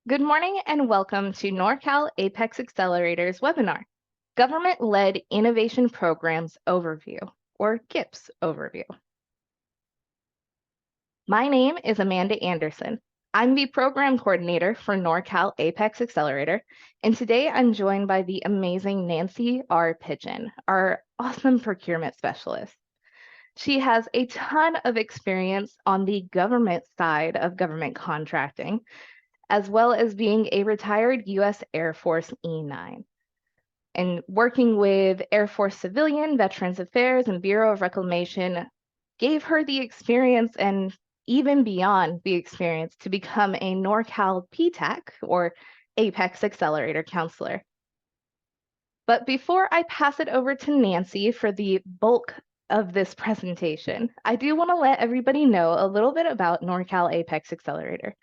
Good morning and welcome to Norcal APEX Accelerator's webinar, Government-Led Innovation Programs Overview, or GIPs Overview. My name is Amanda Anderson. I'm the Program Coordinator for Norcal APEX Accelerator, and today I'm joined by the amazing Nancy R. Pigeon, our awesome procurement specialist. She has a ton of experience on the government side of government contracting, as well as being a retired U.S. Air Force E9. And working with Air Force Civilian, Veterans Affairs, and Bureau of Reclamation gave her the experience and even beyond the experience to become a NorCal PTAC, or APEX Accelerator Counselor. But before I pass it over to Nancy for the bulk of this presentation, I do want to let everybody know a little bit about NorCal APEX Accelerator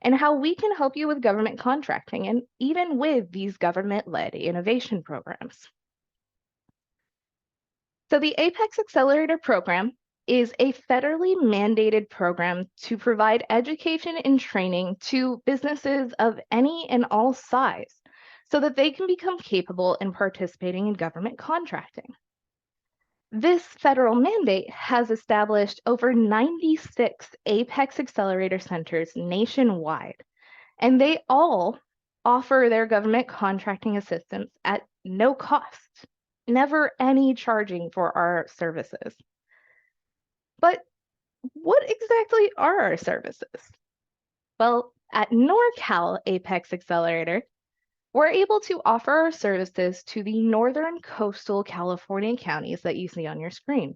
and how we can help you with government contracting and even with these government-led innovation programs. So the APEX Accelerator program is a federally mandated program to provide education and training to businesses of any and all size so that they can become capable in participating in government contracting. This federal mandate has established over 96 APEX Accelerator centers nationwide, and they all offer their government contracting assistance at no cost, never any charging for our services. But what exactly are our services? Well, at NorCal APEX Accelerator, we're able to offer our services to the northern coastal California counties that you see on your screen.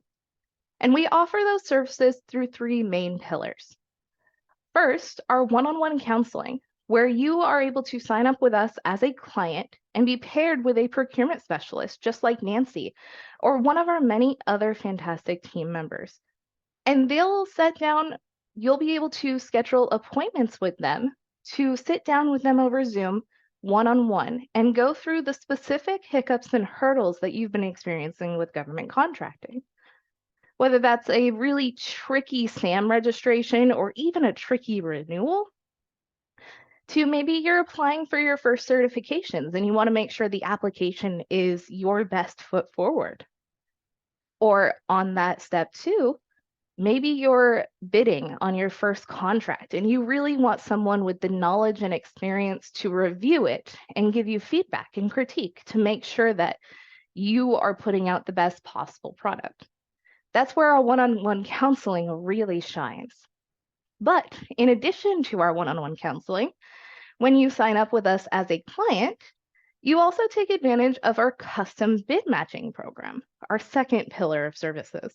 And we offer those services through three main pillars. First, our one-on-one counseling, where you are able to sign up with us as a client and be paired with a procurement specialist, just like Nancy, or one of our many other fantastic team members. And they'll sit down, you'll be able to schedule appointments with them to sit down with them over Zoom one-on-one and go through the specific hiccups and hurdles that you've been experiencing with government contracting. Whether that's a really tricky SAM registration or even a tricky renewal, to maybe you're applying for your first certifications and you want to make sure the application is your best foot forward. Or on that step two, maybe you're bidding on your first contract and you really want someone with the knowledge and experience to review it and give you feedback and critique to make sure that you are putting out the best possible product. That's where our one-on-one counseling really shines. But in addition to our one-on-one counseling, when you sign up with us as a client, you also take advantage of our custom bid matching program, our second pillar of services.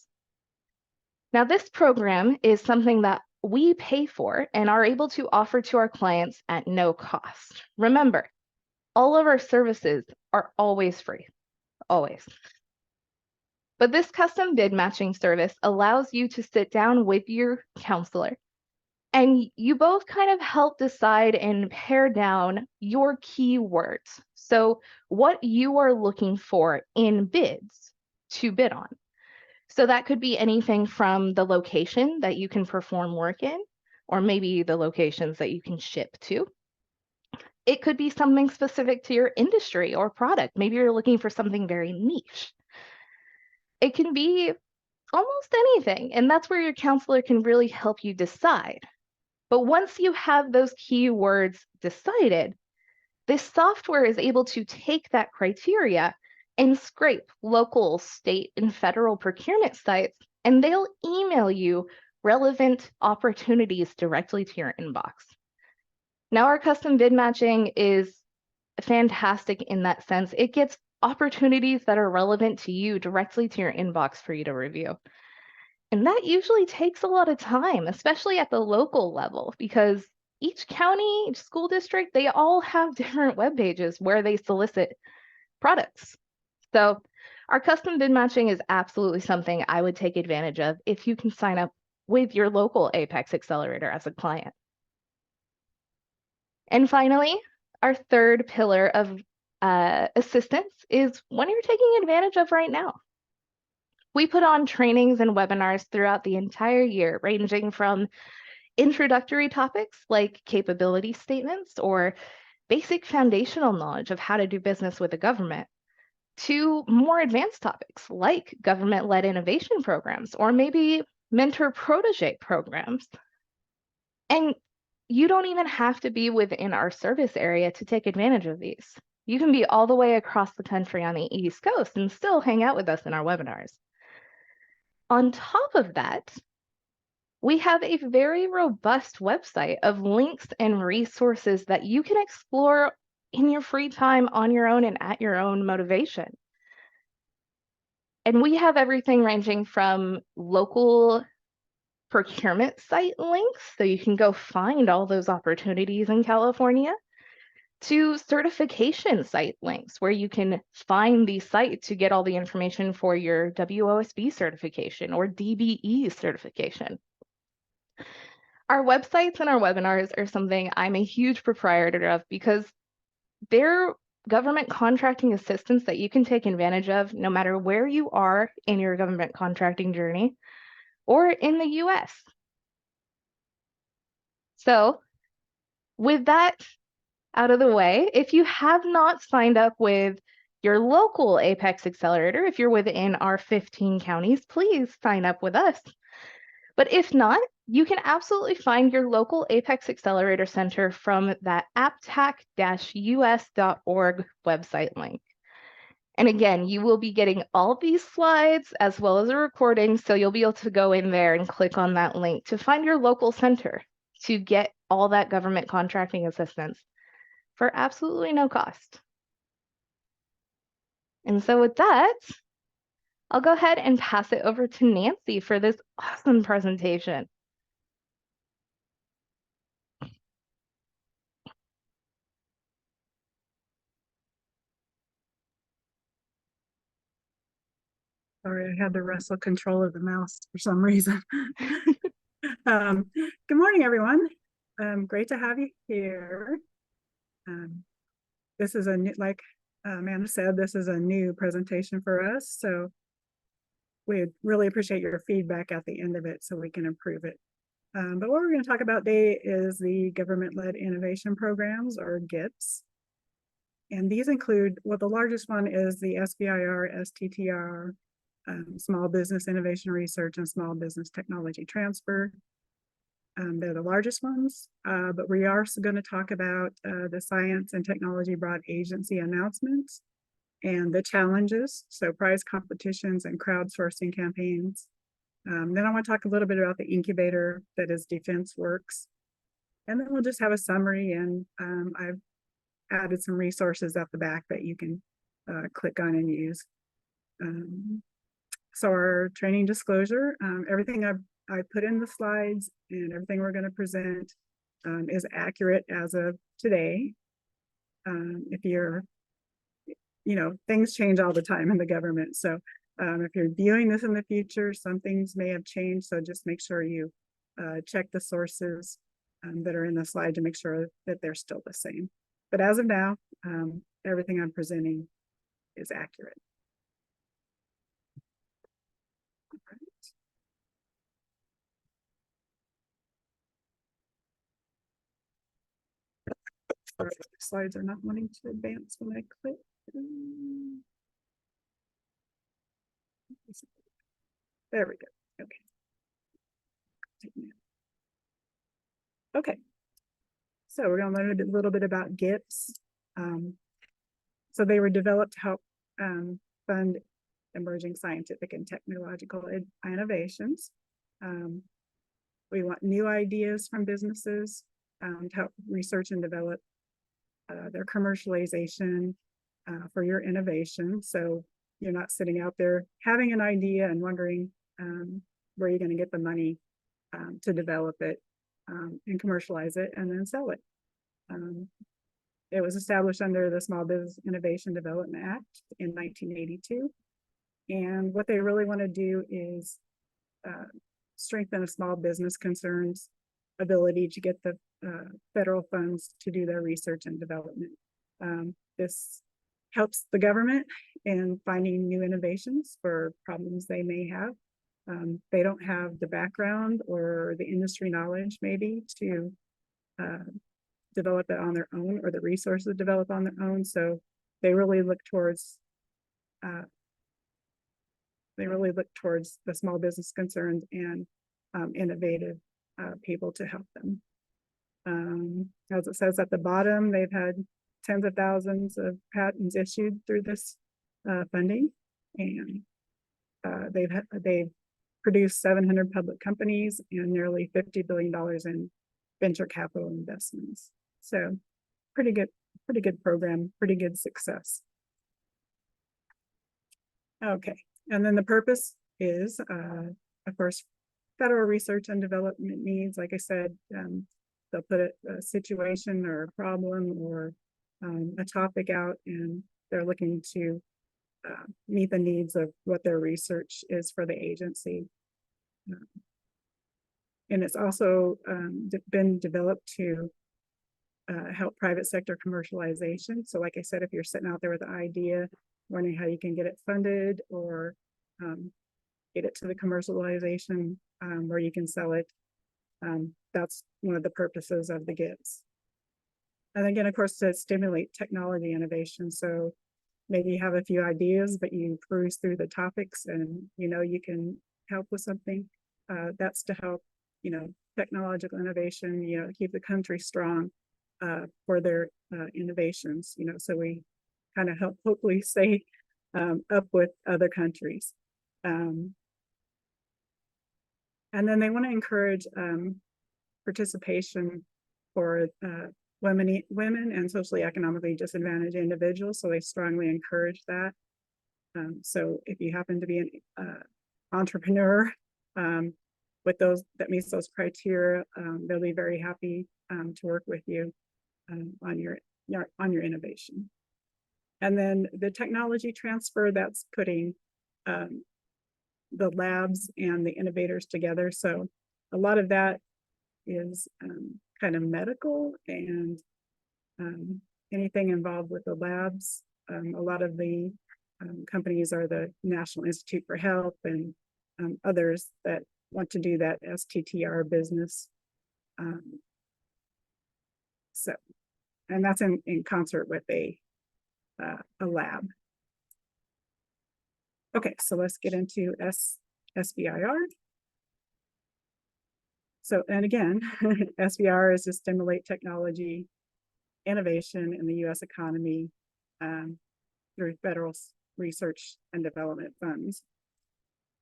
Now, this program is something that we pay for and are able to offer to our clients at no cost. Remember, all of our services are always free, always. But this custom bid matching service allows you to sit down with your counselor and you both kind of help decide and pare down your keywords. So what you are looking for in bids to bid on. So that could be anything from the location that you can perform work in, or maybe the locations that you can ship to. It could be something specific to your industry or product. Maybe you're looking for something very niche. It can be almost anything, and that's where your counselor can really help you decide. But once you have those keywords decided, this software is able to take that criteria and scrape local, state, and federal procurement sites, and they'll email you relevant opportunities directly to your inbox. Now, our custom bid matching is fantastic in that sense. It gets opportunities that are relevant to you directly to your inbox for you to review. And that usually takes a lot of time, especially at the local level, because each county, each school district, they all have different web pages where they solicit products. So our custom bid matching is absolutely something I would take advantage of if you can sign up with your local APEX Accelerator as a client. And finally, our third pillar of assistance is one you're taking advantage of right now. We put on trainings and webinars throughout the entire year, ranging from introductory topics like capability statements or basic foundational knowledge of how to do business with the government, to more advanced topics like government-led innovation programs or maybe mentor-protege programs. And you don't even have to be within our service area to take advantage of these. You can be all the way across the country on the East Coast and still hang out with us in our webinars. On top of that, we have a very robust website of links and resources that you can explore in your free time on your own and at your own motivation. And we have everything ranging from local procurement site links, so you can go find all those opportunities in California, to certification site links where you can find the site to get all the information for your WOSB certification or DBE certification. Our websites and our webinars are something I'm a huge proprietor of because they're government contracting assistance that you can take advantage of no matter where you are in your government contracting journey or in the US. So with that out of the way, if you have not signed up with your local APEX Accelerator, if you're within our 15 counties, please sign up with us. But if not, you can absolutely find your local APEX Accelerator Center from that aptac-us.org website link. And again, you will be getting all these slides as well as a recording, so you'll be able to go in there and click on that link to find your local center to get all that government contracting assistance for absolutely no cost. And so with that, I'll go ahead and pass it over to Nancy for this awesome presentation. Sorry, I had to wrestle control of the mouse for some reason. Good morning, everyone. Great to have you here. This is a new, like Amanda said, this is a new presentation for us. So we really appreciate your feedback at the end of it so we can improve it. But what we're going to talk about today is the government-led innovation programs, or GIPs. And these include, well, the largest one is the SBIR, STTR, Small Business Innovation Research and Small Business Technology Transfer. They're the largest ones, but we are also going to talk about the Science and Technology Broad Agency announcements and the challenges, so prize competitions and crowdsourcing campaigns. Then I want to talk a little bit about the incubator that is DefenseWorks. And then we'll just have a summary, and I've added some resources at the back that you can click on and use. So our training disclosure, everything I put in the slides and everything we're going to present is accurate as of today. If you're, things change all the time in the government. So if you're viewing this in the future, some things may have changed. So just make sure you check the sources that are in the slide to make sure that they're still the same. But as of now, everything I'm presenting is accurate. Sorry, the slides are not wanting to advance when I click. There we go. Okay. Okay. So we're going to learn a little bit about GIPs. So they were developed to help fund emerging scientific and technological innovations. We want new ideas from businesses to help research and develop their commercialization for your innovation. So you're not sitting out there having an idea and wondering where you're going to get the money to develop it and commercialize it and then sell it. It was established under the Small Business Innovation Development Act in 1982. And what they really want to do is strengthen a small business concern's ability to get the federal funds to do their research and development. This helps the government in finding new innovations for problems they may have They don't have the background or the industry knowledge maybe to develop it on their own, or the resources to develop on their own. So they really look towards the small business concerns and innovative people to help them. As it says at the bottom, they've had tens of thousands of patents issued through this funding, and they've produced 700 public companies and nearly $50 billion in venture capital investments. So pretty good program, pretty good success. Okay, and then the purpose is, of course, federal research and development needs. Like I said, they'll put a situation or a problem or a topic out, and they're looking to meet the needs of what their research is for the agency. And it's also been developed to help private sector commercialization. So like I said, if you're sitting out there with an idea, wondering how you can get it funded or get it to the commercialization where you can sell it, that's one of the purposes of the GIPs. And again, of course, to stimulate technology innovation. So maybe you have a few ideas, but you cruise through the topics and you can help with something. That's to help, technological innovation, keep the country strong for their innovations, so we kind of help hopefully stay up with other countries. And then they want to encourage participation for women and socially economically disadvantaged individuals. So they strongly encourage that. So if you happen to be an entrepreneur with those that meets those criteria, they'll be very happy to work with you on your innovation. And then the technology transfer, that's putting the labs and the innovators together. So a lot of that is kind of medical and anything involved with the labs. A lot of the companies are the National Institute for Health and others that want to do that STTR business. So, and that's in concert with a lab. Okay, so let's get into SBIR. So, and again, SBIR is to stimulate technology innovation in the U.S. economy through federal research and development funds.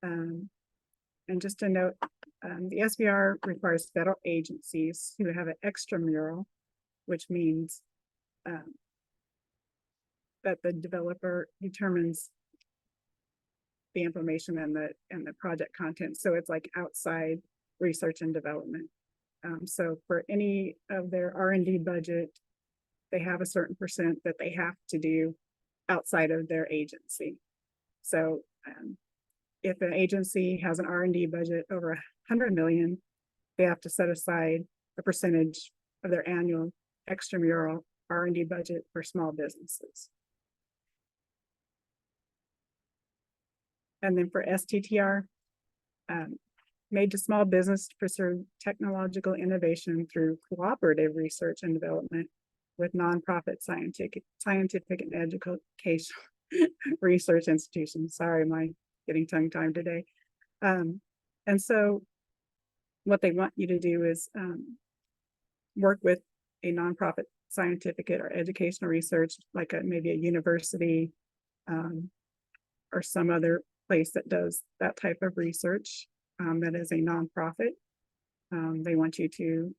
And just to note, the SBIR requires federal agencies who have an extramural, which means that the developer determines the information and the project content. So it's like outside research and development. So for any of their R&D budget, they have a certain percent that they have to do outside of their agency. So if an agency has an R&D budget over 100 million, they have to set aside a percentage of their annual extramural R&D budget for small businesses. And then for STTR, made to small business to pursue technological innovation through cooperative research and development with nonprofit scientific and educational research institutions. Sorry, my getting tongue-tied today. And so what they want you to do is work with a nonprofit scientific or educational research, like maybe a university or some other place that does that type of research that is a nonprofit. They want you to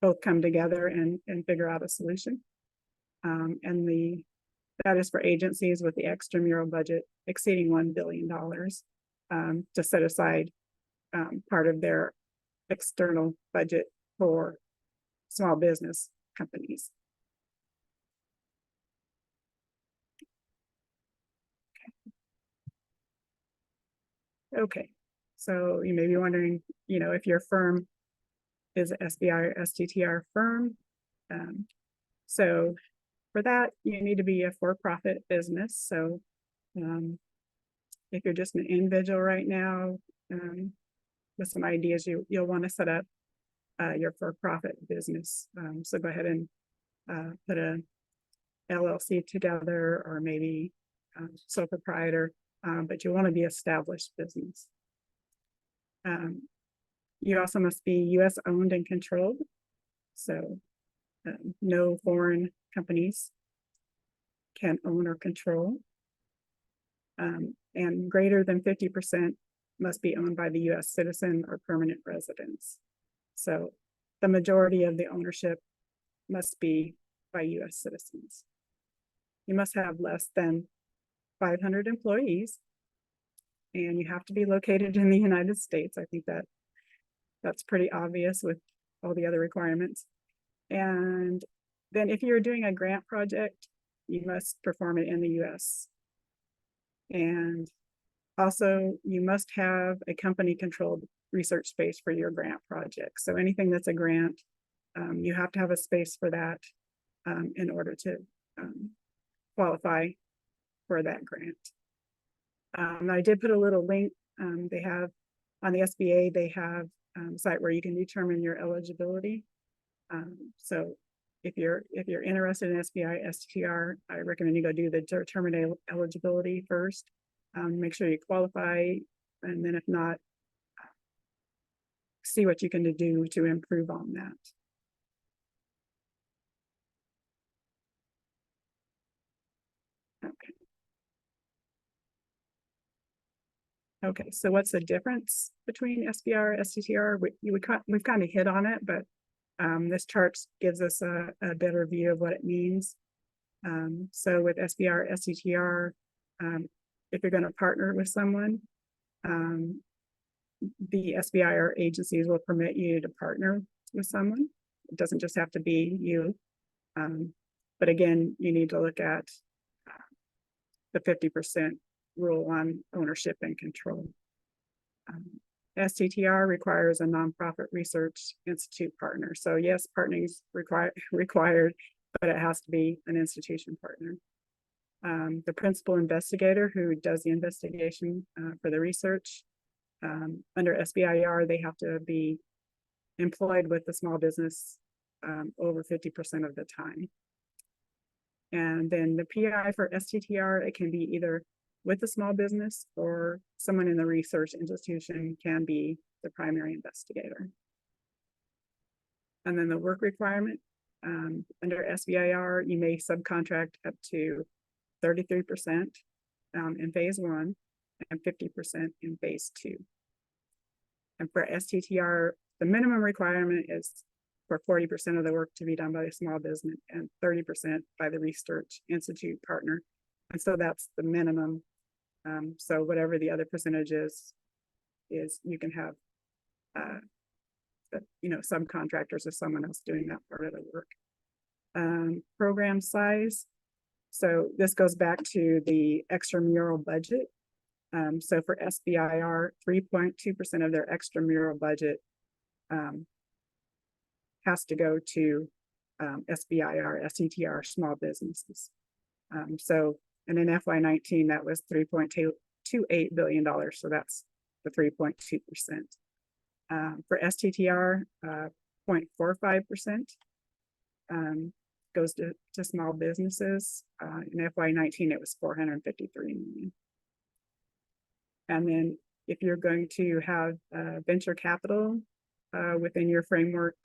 both come together and figure out a solution. And that is for agencies with the extramural budget exceeding $1 billion to set aside part of their external budget for small business companies. Okay, so you may be wondering, if your firm is an SBIR or STTR firm. So for that, you need to be a for-profit business. So If you're just an individual right now, with some ideas, you'll want to set up your for-profit business. So go ahead and put a LLC together, or maybe sole proprietor, but you want to be established business. You also must be U.S. owned and controlled. So no foreign companies can own or control. And greater than 50% must be owned by the U.S. citizen or permanent residents. So the majority of the ownership must be by U.S. citizens. You must have less than 500 employees, and you have to be located in the United States. I think that's pretty obvious with all the other requirements. And then if you're doing a grant project, you must perform it in the US. And also you must have a company controlled research space for your grant project. So anything that's a grant, you have to have a space for that in order to qualify for that grant. I did put a little link. They have on the SBA, they have a site where you can determine your eligibility. So if you're interested in SBI, STTR, I recommend you go do the determine eligibility first. Make sure you qualify, and then if not, see what you can do to improve on that. Okay. Okay, so what's the difference between SBIR, STTR? We've kind of hit on it, but this chart gives us a better view of what it means. So with SBIR, STTR, if you're going to partner with someone, the SBIR agencies will permit you to partner with someone. It doesn't just have to be you. But again, you need to look at the 50% rule on ownership and control. STTR requires a nonprofit research institute partner. So yes, partnering is required, but it has to be an institution partner. The principal investigator who does the investigation for the research, under SBIR, they have to be employed with the small business over 50% of the time. And then the PI for STTR, it can be either with the small business or someone in the research institution can be the primary investigator. And then the work requirement, under SBIR, you may subcontract up to 33% in phase 1 and 50% in phase 2. And for STTR, the minimum requirement is for 40% of the work to be done by a small business and 30% by the research institute partner. And so that's the minimum. So whatever the other percentage is you can have, subcontractors or someone else doing that part of the work. Program size. So this goes back to the extramural budget. So for SBIR, 3.2% of their extramural budget has to go to SBIR, STTR, small businesses. And in FY19, that was $3.28 billion. So that's the 3.2%. For STTR, 0.45% goes to small businesses. In FY19, it was $453 million. And then if you're going to have venture capital within your framework,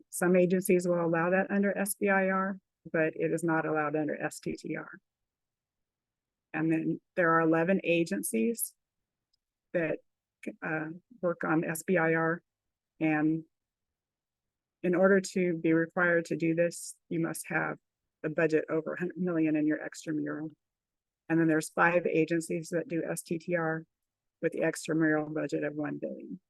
some agencies will allow that under SBIR, but it is not allowed under STTR. And then there are 11 agencies that work on SBIR. And in order to be required to do this, you must have a budget over 100 million in your extramural. And then there's 5 agencies that do STTR with the extramural budget of 1 billion.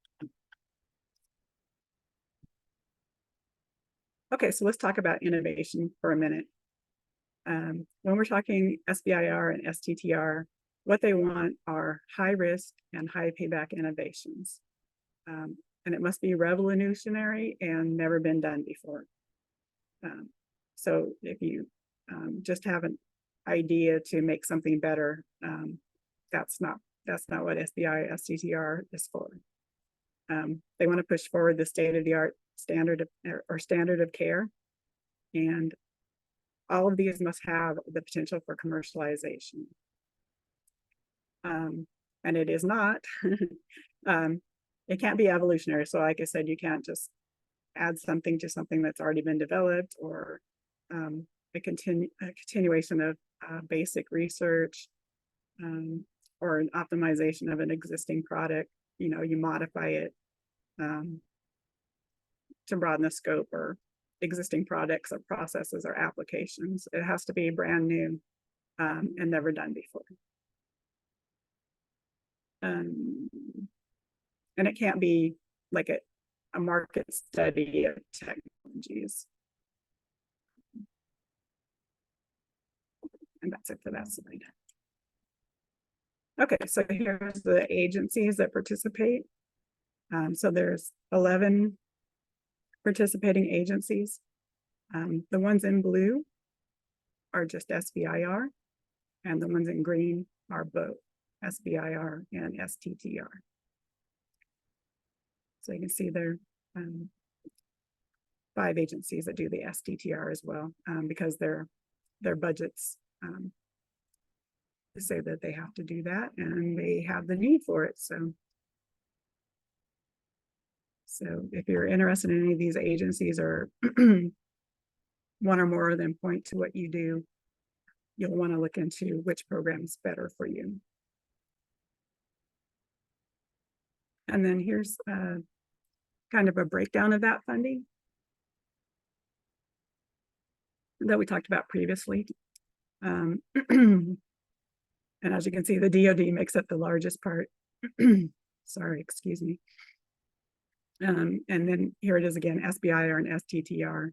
Okay, so let's talk about innovation for a minute. When we're talking SBIR and STTR, what they want are high risk and high payback innovations. And it must be revolutionary and never been done before. So if you just have an idea to make something better, that's not what SBI STTR is for. They want to push forward the state-of-the-art standard of care, and all of these must have the potential for commercialization. And it is not. It can't be evolutionary. So like I said, you can't just add something to something that's already been developed, or a continuation of basic research, or an optimization of an existing product. You know, you modify it to broaden the scope, or existing products or processes or applications. It has to be brand new and never done before. And it can't be like a market study of technologies. And that's it for that slide. Okay, so here's the agencies that participate. So there's 11 participating agencies. The ones in blue are just SBIR, and the ones in green are both SBIR and STTR. So you can see there are 5 agencies that do the STTR as well, because their budgets say that they have to do that, and they have the need for it. So if you're interested in any of these agencies, or one or more of them point to what you do, you'll want to look into which program is better for you. And then here's kind of a breakdown of that funding that we talked about previously. And as you can see, the DoD makes up the largest part. Sorry, excuse me. And then here it is again, SBIR and STTR.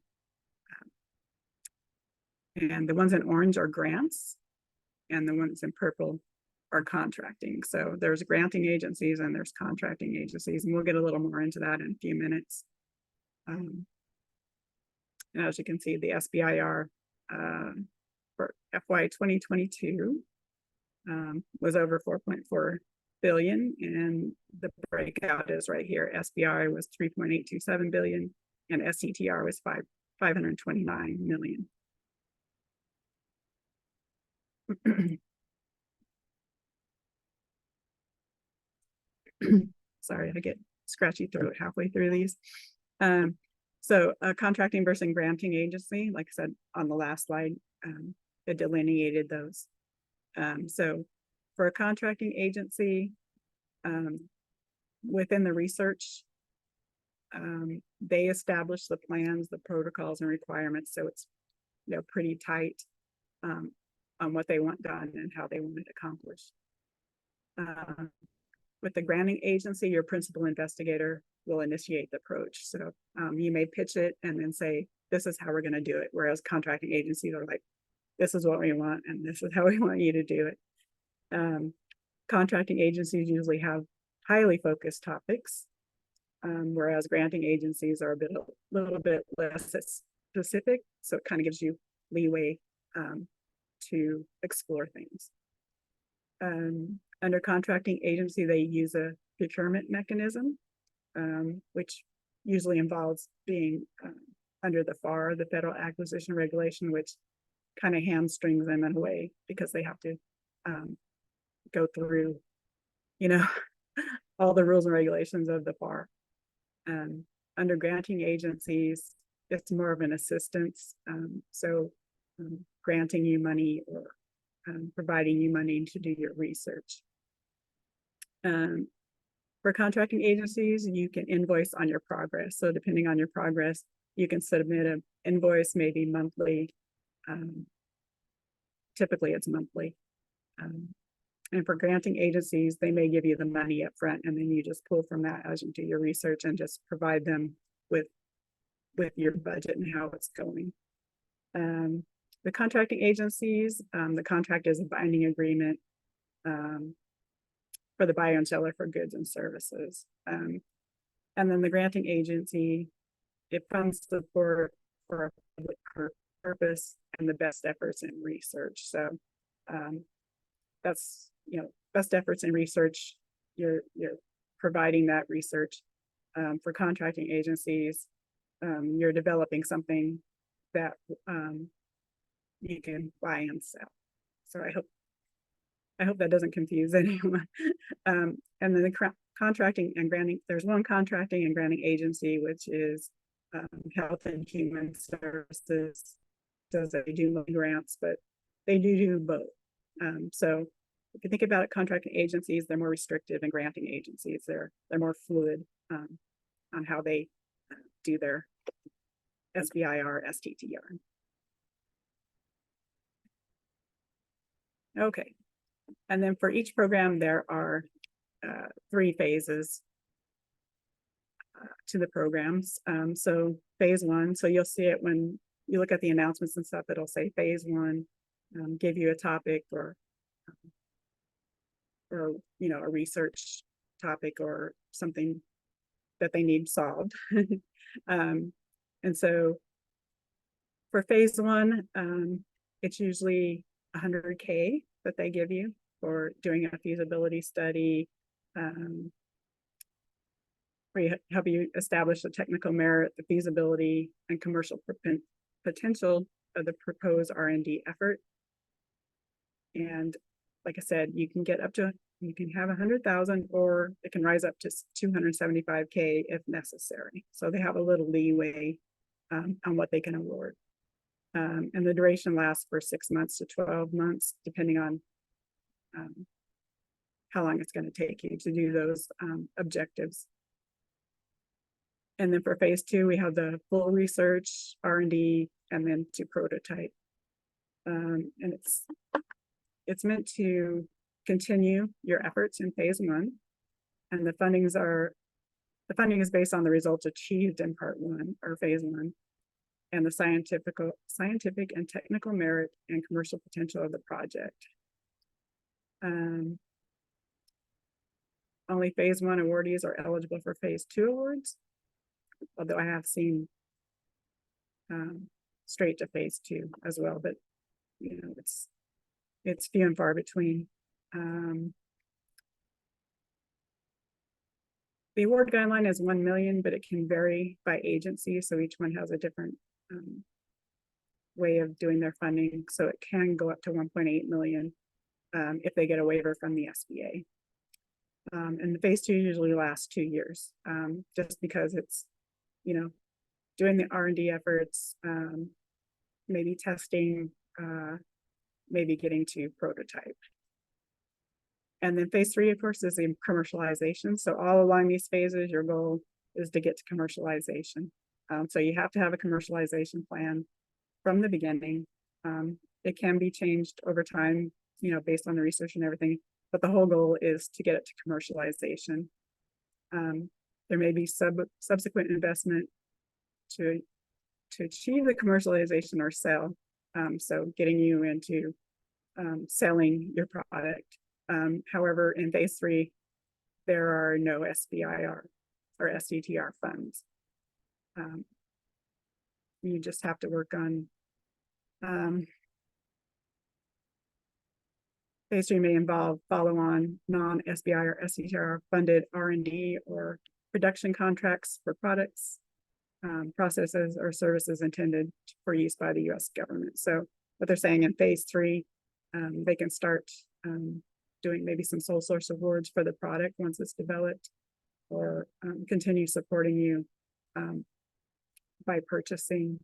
And the ones in orange are grants, and the ones in purple are contracting. So there's granting agencies and there's contracting agencies, and we'll get a little more into that in a few minutes. And as you can see, the SBIR for FY 2022 was over 4.4 billion, and the breakout is right here. SBI was 3.827 billion, and STTR was 529 million. Sorry, I get scratchy throat halfway through these. So a contracting versus granting agency, like I said on the last slide, it delineated those. So for a contracting agency, within the research, they establish the plans, the protocols, and requirements. So it's, you know, pretty tight on what they want done and how they want it accomplished. With the granting agency, your principal investigator will initiate the approach. So you may pitch it and then say, this is how we're going to do it. Whereas contracting agencies are like, this is what we want, and this is how we want you to do it. Contracting agencies usually have highly focused topics, whereas granting agencies are a little bit less specific. So it kind of gives you leeway to explore things. Under contracting agency, they use a procurement mechanism, which usually involves being under the FAR, the Federal Acquisition Regulation, which kind of hamstrings them in a way because they have to go through, you know, all the rules and regulations of the FAR. Under granting agencies, it's more of an assistance. Granting you money or providing you money to do your research. For contracting agencies, you can invoice on your progress. So depending on your progress, you can submit an invoice, maybe monthly. Typically it's monthly. And for granting agencies, they may give you the money up front, and then you just pull from that as you do your research and just provide them with your budget and how it's going. The contracting agencies, the contract is a binding agreement for the buyer and seller for goods and services. And then the granting agency, it funds support for a public purpose and the best efforts in research. So that's, you know, best efforts in research, you're providing that research. For contracting agencies, you're developing something that you can buy and sell. So I hope that doesn't confuse anyone. And then the contracting and granting, there's one contracting and granting agency, which is Health and Human Services. Does they do grants, but they do both. So if you think about it, contracting agencies, they're more restrictive, and granting agencies, they're more fluid on how they do their SBIR, STTR. Okay, and then for each program, there are 3 phases to the programs. So phase 1, so you'll see it when you look at the announcements and stuff, it'll say phase 1, give you a topic or you know, a research topic or something that they need solved. And so for phase 1, it's usually 100K that they give you for doing a feasibility study, where you help you establish the technical merit, the feasibility, and commercial potential of the proposed R&D effort. And like I said, you can get up to, you can have 100,000, or it can rise up to 275K if necessary. So they have a little leeway on what they can award. And the duration lasts for 6 months to 12 months, depending on how long it's going to take you to do those objectives. And then for phase 2, we have the full research, R&D, and then to prototype. And it's meant to continue your efforts in phase 1. And the funding is based on the results achieved in part 1 or phase 1, and the scientific and technical merit and commercial potential of the project. Only phase 1 awardees are eligible for phase 2 awards, although I have seen straight to phase 2 as well, but you know, it's few and far between. The award guideline is 1 million, but it can vary by agency, so each one has a different way of doing their funding. So it can go up to 1.8 million if they get a waiver from the SBA. And the phase 2 usually lasts 2 years, just because it's, you know, doing the R&D efforts, maybe testing, maybe getting to prototype. And then phase 3, of course, is the commercialization. So all along these phases, your goal is to get to commercialization. So you have to have a commercialization plan from the beginning. It can be changed over time, you know, based on the research and everything, but the whole goal is to get it to commercialization. There may be subsequent investment to achieve the commercialization or sell. So getting you into selling your product. However, in phase 3, there are no SBIR or STTR funds. You just have to work on phase 3 may involve follow-on non-SBIR or STTR funded R&D or production contracts for products, processes, or services intended for use by the U.S. government. So what they're saying in phase 3, they can start doing maybe some sole source awards for the product once it's developed, or continue supporting you by purchasing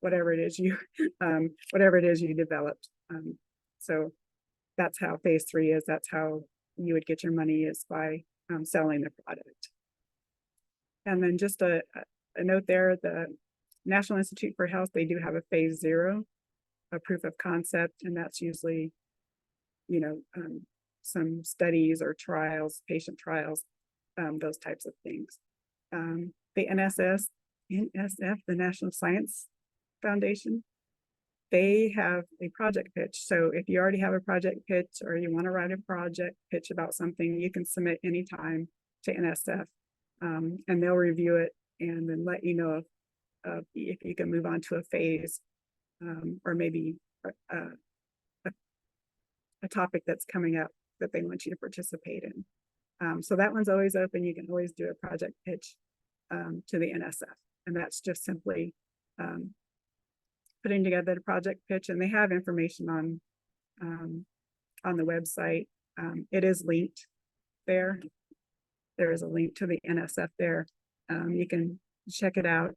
whatever it is you developed. So that's how phase 3 is. That's how you would get your money, is by selling the product. And then just a note there, the National Institute for Health, they do have a phase 0, a proof of concept, and that's usually, you know, some studies or trials, patient trials, those types of things. The NSF, the National Science Foundation, they have a project pitch. So if you already have a project pitch, or you want to write a project pitch about something, you can submit anytime to NSF, and they'll review it and then let you know if you can move on to a phase, or maybe a topic that's coming up that they want you to participate in. So that one's always open. You can always do a project pitch to the NSF, and that's just simply putting together the project pitch. And they have information on the website. It is linked there. There is a link to the NSF there. You can check it out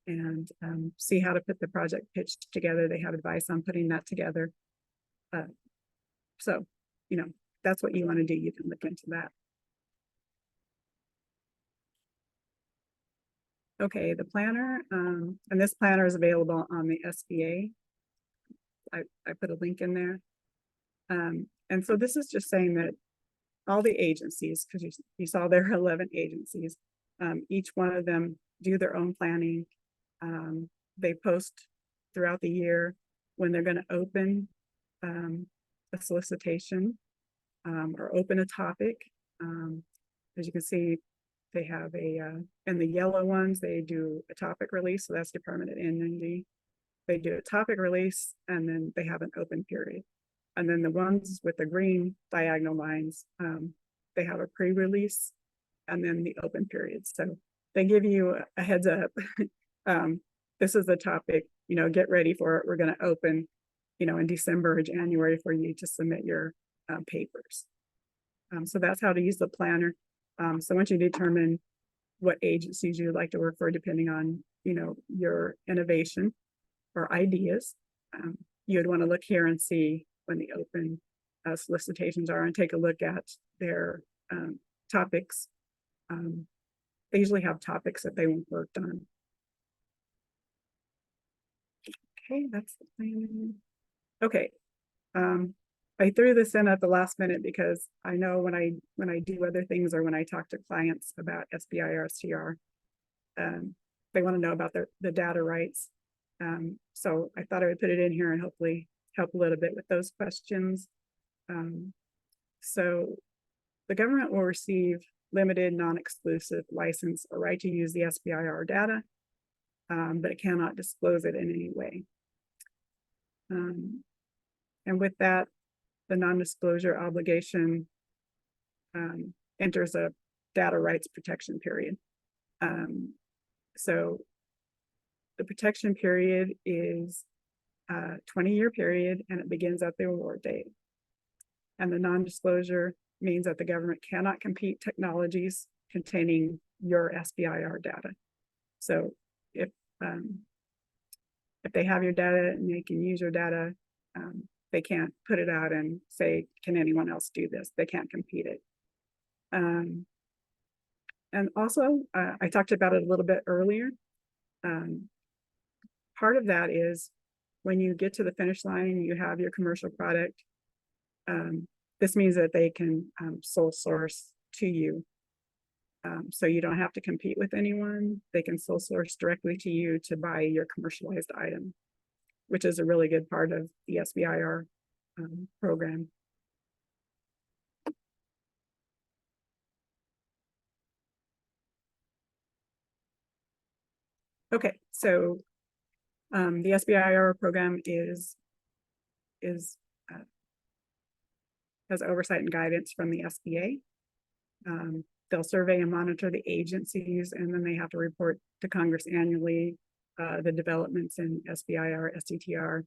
and see how to put the project pitch together. They have advice on putting that together. So, you know, that's what you want to do. You can look into that. Okay, the planner, and this planner is available on the SBA. I put a link in there. And so this is just saying that all the agencies, because you saw there are 11 agencies, each one of them do their own planning. They post throughout the year when they're going to open a solicitation or open a topic. As you can see, they have in the yellow ones, they do a topic release. So that's Department of Energy. They do a topic release, and then they have an open period. And then the ones with the green diagonal lines, they have a pre-release and then the open period. So they give you a heads up. This is the topic, you know, get ready for it. We're going to open, you know, in December or January for you to submit your papers. So that's how to use the planner. So once you determine what agencies you'd like to work for, depending on, you know, your innovation or ideas, you would want to look here and see when the open solicitations are and take a look at their topics. They usually have topics that they worked on. Okay, that's the plan. Okay, I threw this in at the last minute because I know when I do other things or when I talk to clients about SBIR, STTR, they want to know about the data rights. So I thought I would put it in here and hopefully help a little bit with those questions. So the government will receive limited, non-exclusive license or right to use the SBIR data, but it cannot disclose it in any way. And with that, the non-disclosure obligation enters a data rights protection period. So the protection period is a 20-year period, and it begins at the award date. And the non-disclosure means that the government cannot compete technologies containing your SBIR data. So if they have your data and they can use your data, they can't put it out and say, can anyone else do this? They can't compete it. And also, I talked about it a little bit earlier. Part of that is when you get to the finish line, you have your commercial product. This means that they can sole source to you. So you don't have to compete with anyone. They can sole source directly to you to buy your commercialized item, which is a really good part of the SBIR program. Okay, so the SBIR program has oversight and guidance from the SBA. They'll survey and monitor the agencies, and then they have to report to Congress annually the developments in SBIR, STTR,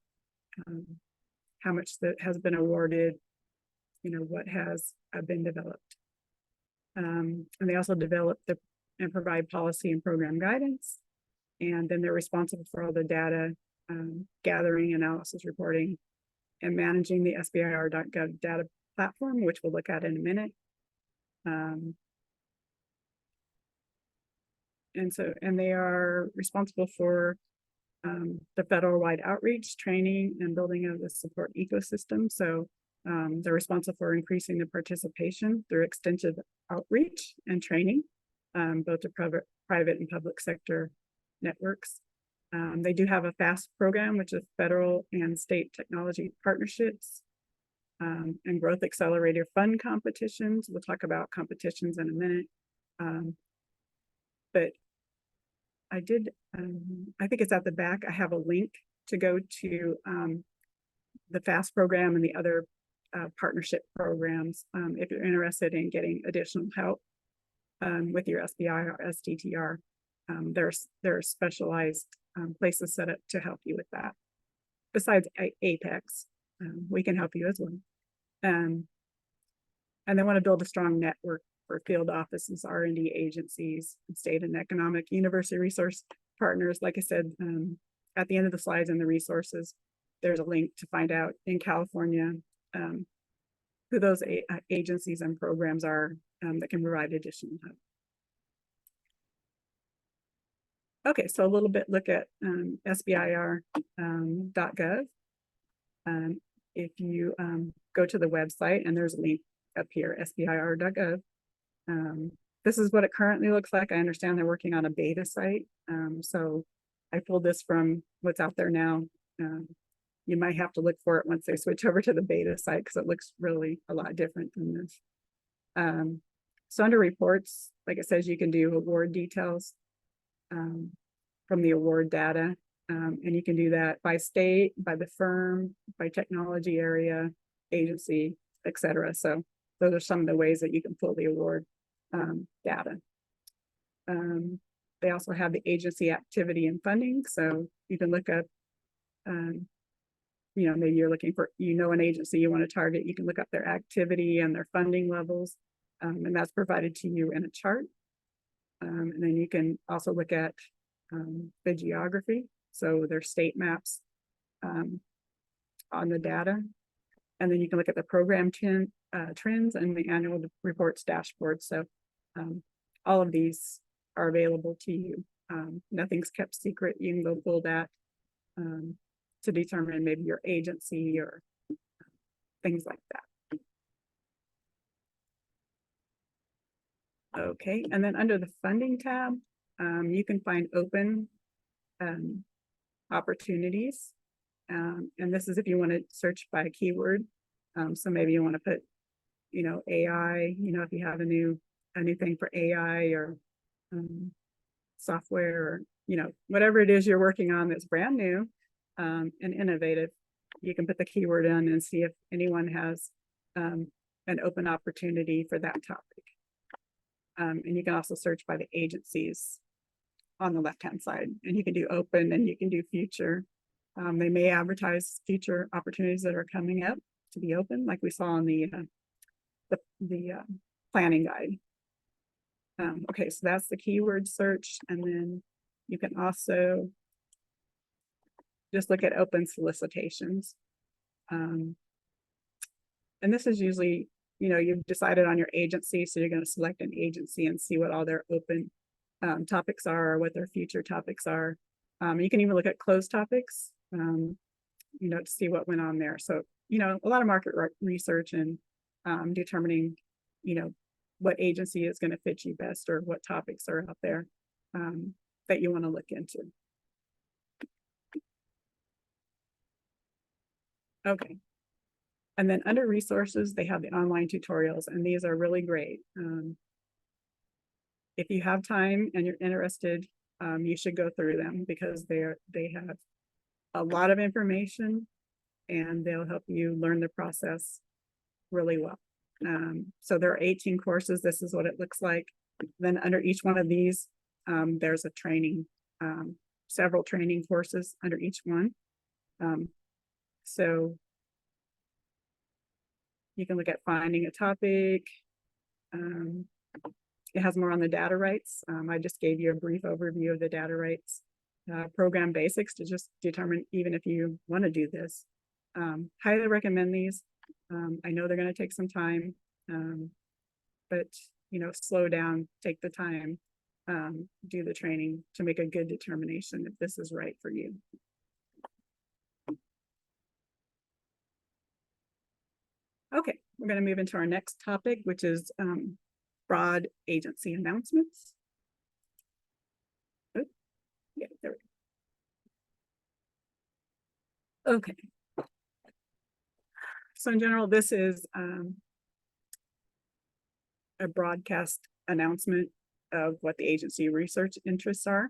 how much that has been awarded, you know, what has been developed. And they also develop and provide policy and program guidance. And then they're responsible for all the data gathering, analysis, reporting, and managing the SBIR.gov data platform, which we'll look at in a minute. And they are responsible for the federal-wide outreach, training, and building of the support ecosystem. So they're responsible for increasing the participation through extensive outreach and training, both to private and public sector networks. They do have a FAST program, which is federal and state technology partnerships, and growth accelerator fund competitions. We'll talk about competitions in a minute. But I think it's at the back. I have a link to go to the FAST program and the other partnership programs. If you're interested in getting additional help with your SBIR or STTR, there are specialized places set up to help you with that. Besides APEX, we can help you as well. And they want to build a strong network for field offices, R&D agencies, state and economic university resource partners. Like I said, at the end of the slides and the resources, there's a link to find out in California who those agencies and programs are that can provide additional help. Okay, so a little bit look at SBIR.gov. If you go to the website, and there's a link up here, SBIR.gov. This is what it currently looks like. I understand they're working on a beta site. So I pulled this from what's out there now. You might have to look for it once they switch over to the beta site, because it looks really a lot different than this. So under reports, like it says, you can do award details from the award data. And you can do that by state, by the firm, by technology area, agency, etc. So those are some of the ways that you can pull the award data. They also have the agency activity and funding. So you can look up, maybe you're looking for, an agency you want to target. You can look up their activity and their funding levels. And that's provided to you in a chart. And then you can also look at the geography. So their state maps on the data. And then you can look at the program trends and the annual reports dashboard. So all of these are available to you. Nothing's kept secret. You can go pull that to determine maybe your agency or things like that. Okay, and then under the funding tab, you can find open opportunities. And this is if you want to search by a keyword. So maybe you want to put, AI, if you have a new thing for AI or software, or, whatever it is you're working on that's brand new and innovative, you can put the keyword in and see if anyone has an open opportunity for that topic. And you can also search by the agencies on the left-hand side, and you can do open and you can do future. They may advertise future opportunities that are coming up to be open, like we saw in the planning guide. Okay, so that's the keyword search, and then you can also just look at open solicitations. And this is usually, you've decided on your agency, so you're going to select an agency and see what all their open topics are, or what their future topics are. You can even look at closed topics, to see what went on there. So, a lot of market research and determining, what agency is going to fit you best, or what topics are out there that you want to look into. Okay. And then under resources, they have the online tutorials, and these are really great. If you have time and you're interested, you should go through them, because they have a lot of information, and they'll help you learn the process really well. So there are 18 courses. This is what it looks like. Then under each one of these, there's a training, several training courses under each one. So you can look at finding a topic. It has more on the data rights. I just gave you a brief overview of the data rights. Program basics to just determine even if you want to do this. Highly recommend these. I know they're going to take some time, but slow down, take the time, do the training to make a good determination if this is right for you. Okay, we're going to move into our next topic, which is broad agency announcements. Oh, yeah, there we go. Okay. So in general, this is a broadcast announcement of what the agency research interests are.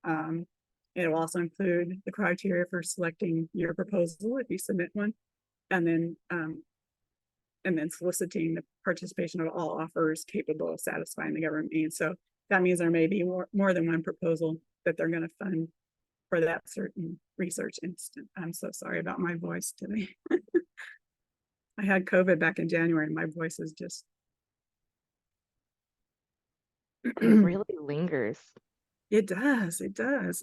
It will also include the criteria for selecting your proposal if you submit one, and then and then soliciting the participation of all offers capable of satisfying the government needs. So that means there may be more than one proposal that they're going to fund for that certain research instant. I'm so sorry about my voice today. I had COVID back in January and my voice is just. It really lingers. It does. It does.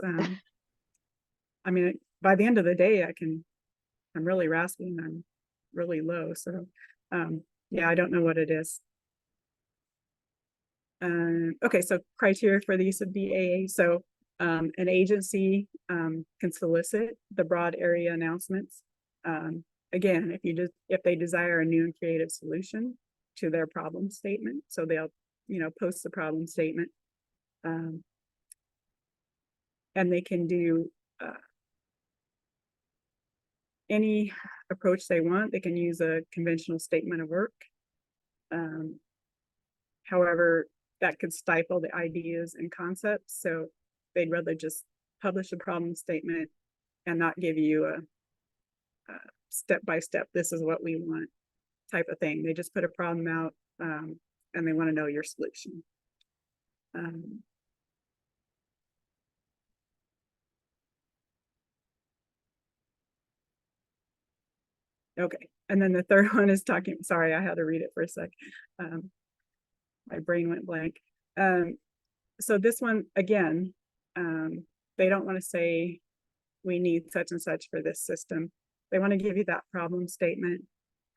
I mean, by the end of the day, I'm really raspy and I'm really low. So, yeah, I don't know what it is. Okay, so criteria for the use of BAA. So, an agency can solicit the broad area announcements. Again, if they desire a new and creative solution to their problem statement, so they'll post the problem statement, and they can do any approach they want. They can use a conventional statement of work. However, that could stifle the ideas and concepts. So they'd rather just publish a problem statement and not give you a step-by-step, this is what we want type of thing. They just put a problem out and they want to know your solution. Okay, and then the third one is talking, sorry, I had to read it for a sec. My brain went blank. So this one, again, they don't want to say we need such and such for this system. They want to give you that problem statement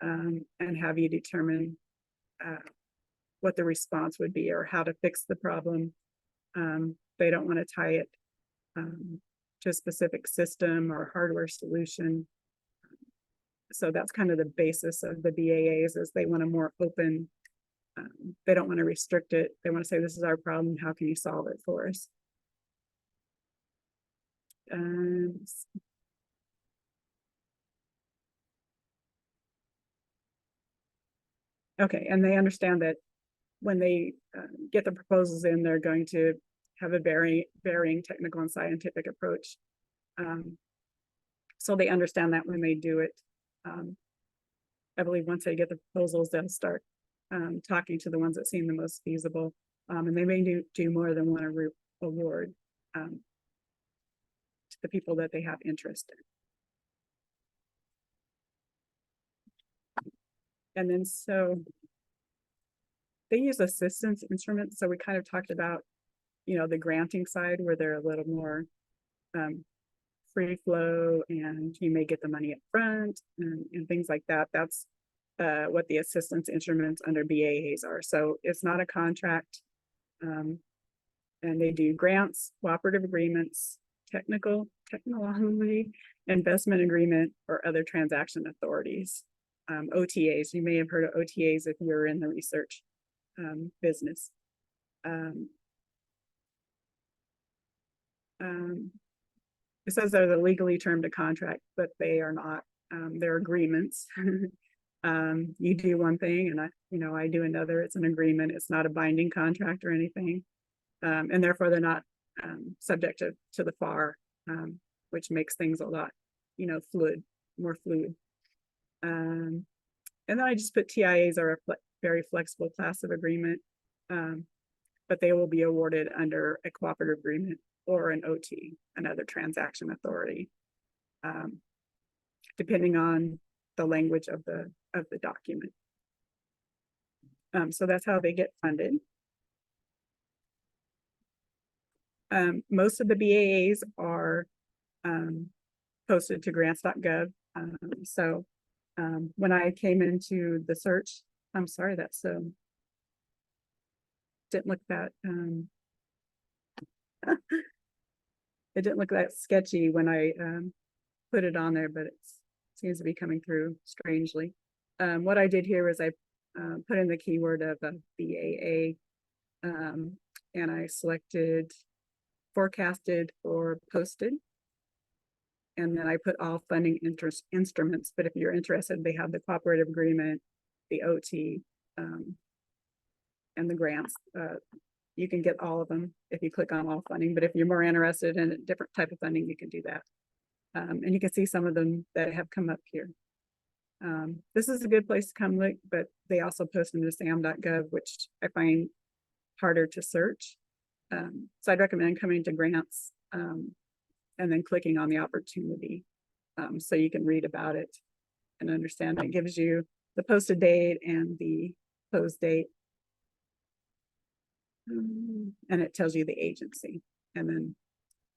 and have you determine what the response would be or how to fix the problem. They don't want to tie it to a specific system or hardware solution. So that's kind of the basis of the BAAs, is they want a more open, they don't want to restrict it. They want to say, this is our problem, how can you solve it for us? Okay, and they understand that when they get the proposals in, they're going to have a varying technical and scientific approach. So they understand that when they do it. I believe once they get the proposals, they'll start talking to the ones that seem the most feasible. And they may do more than one award to the people that they have interest in. And then so they use assistance instruments. So we kind of talked about, the granting side where they're a little more free flow and you may get the money up front and things like that. That's what the assistance instruments under BAAs are. So it's not a contract. And they do grants, cooperative agreements, technology, investment agreement, or other transaction authorities. OTAs, you may have heard of OTAs if you're in the research business. It says they're the legally termed a contract, but they are not. They're agreements. You do one thing and I do another. It's an agreement. It's not a binding contract or anything. And therefore they're not subject to the FAR, which makes things a lot, more fluid. And then I just put TIAs are a very flexible class of agreement, but they will be awarded under a cooperative agreement or an OT, another transaction authority, depending on the language of the document. So that's how they get funded. Most of the BAAs are posted to grants.gov. So when I came into the search, I'm sorry, that's didn't look that it didn't look that sketchy when I put it on there, but it seems to be coming through strangely. What I did here was I put in the keyword of a BAA and I selected forecasted or posted. And then I put all funding instruments, but if you're interested, they have the cooperative agreement, the OT, and the grants. You can get all of them if you click on all funding, but if you're more interested in a different type of funding, you can do that. And you can see some of them that have come up here. This is a good place to come look, but they also post into sam.gov, which I find harder to search. So I'd recommend coming to grants and then clicking on the opportunity so you can read about it and understand. It gives you the posted date and the close date. And it tells you the agency and then